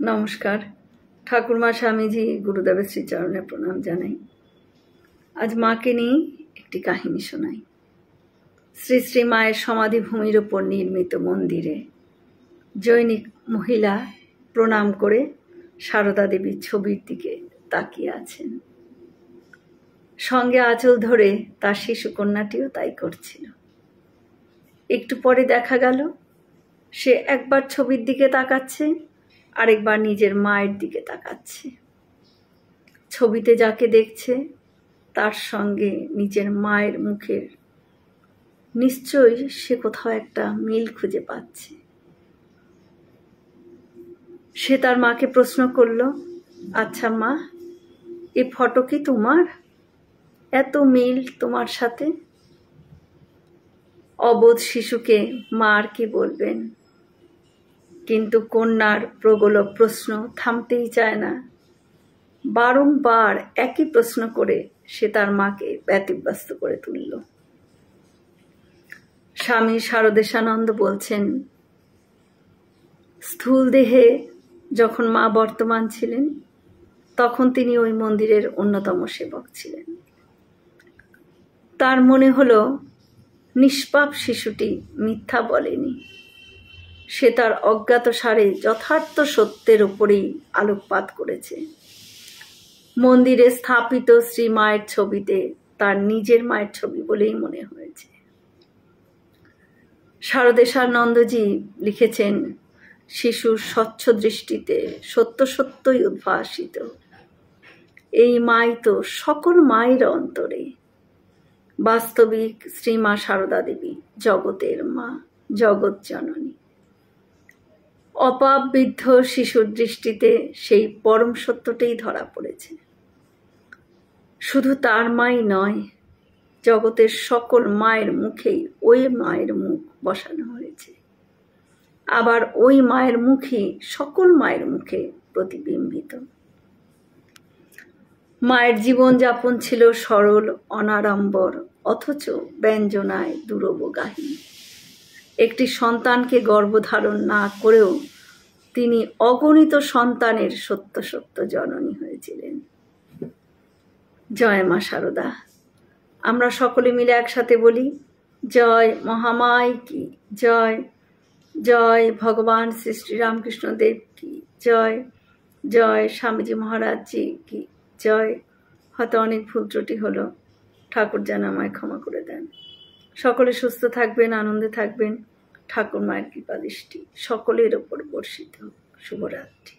নমস্কার। ঠাকুরমা স্বামীজি গুরুদেবের শ্রীচরণে প্রণাম জানাই। আজ মাকে নিয়ে একটি কাহিনী শোনাই। শ্রী শ্রী মায়ের সমাধিভূমির উপর নির্মিত মন্দিরে জৈনিক মহিলা প্রণাম করে সারদা দেবীর ছবির দিকে তাকিয়ে আছেন। সঙ্গে আঁচল ধরে তার শিশুকন্যাটিও তাই করছিল। একটু পরে দেখা গেল সে একবার ছবির দিকে তাকাচ্ছে, আরেকবার নিজের মায়ের দিকে তাকাচ্ছে। ছবিতে যাকে দেখছে তার সঙ্গে নিজের মায়ের মুখের নিশ্চয়ই সে কোথাও একটা মিল খুঁজে পাচ্ছে। সে তার মাকে প্রশ্ন করল, আচ্ছা মা, এ ফটো কি তোমার? এত মিল তোমার সাথে? অবোধ শিশুকে মা আর কি বলবেন, কিন্তু কন্যার প্রগলভ প্রশ্ন থামতেই চায় না। বারংবার একই প্রশ্ন করে সে তার মাকে ব্যতিব্যস্ত করে তুলল। স্বামী শারদেশানন্দ বলছেন, স্থূল দেহে যখন মা বর্তমান ছিলেন তখন তিনি ওই মন্দিরের অন্যতম সেবক ছিলেন। তার মনে হলো নিষ্পাপ শিশুটি মিথ্যা বলেনি। সে তার অজ্ঞাতসারে যথার্থ সত্যের উপরেই আলোকপাত করেছে। মন্দিরে স্থাপিত শ্রী মায়ের ছবিতে তার নিজের মায়ের ছবি বলেই মনে হয়েছে। শারদেশানন্দজি লিখেছেন, শিশুর স্বচ্ছ দৃষ্টিতে সত্য সত্যই উদ্ভাসিত। এই মাই তো সকল মায়ের অন্তরে। বাস্তবিক শ্রীমা সারদা দেবী জগতের মা, জগৎ জননী। অপাবৃদ্ধ শিশুর দৃষ্টিতে সেই পরম সত্যটাই ধরা পড়েছে। শুধু তার মাই নয়, জগতের সকল মায়ের মুখেই ওই মায়ের মুখ বসানো হয়েছে। আবার ওই মায়ের মুখই সকল মায়ের মুখে প্রতিবিম্বিত। মায়ের জীবনযাপন ছিল সরল অনাড়ম্বর, অথচ ব্যঞ্জনায় দুরবগাহী। একটি সন্তানকে গর্ভধারণ না করেও তিনি অগণিত সন্তানের সত্য সত্য জননী হয়েছিলেন। জয় মা শারদা। আমরা সকলে মিলে একসাথে বলি, জয় মহামায় কি জয়, জয় ভগবান শ্রী শ্রী রামকৃষ্ণ দেব কি জয়, জয় স্বামীজি মহারাজ জি কি জয়। হয়তো অনেক ভুল ত্রুটি হলো, ঠাকুর যেন আমায় ক্ষমা করে দেন। সকলে সুস্থ থাকবেন, আনন্দে থাকবেন। ঠাকুর মায়ের কৃপা দৃষ্টি সকলের ওপর বর্ষিত হোক। শুভরাত্রি।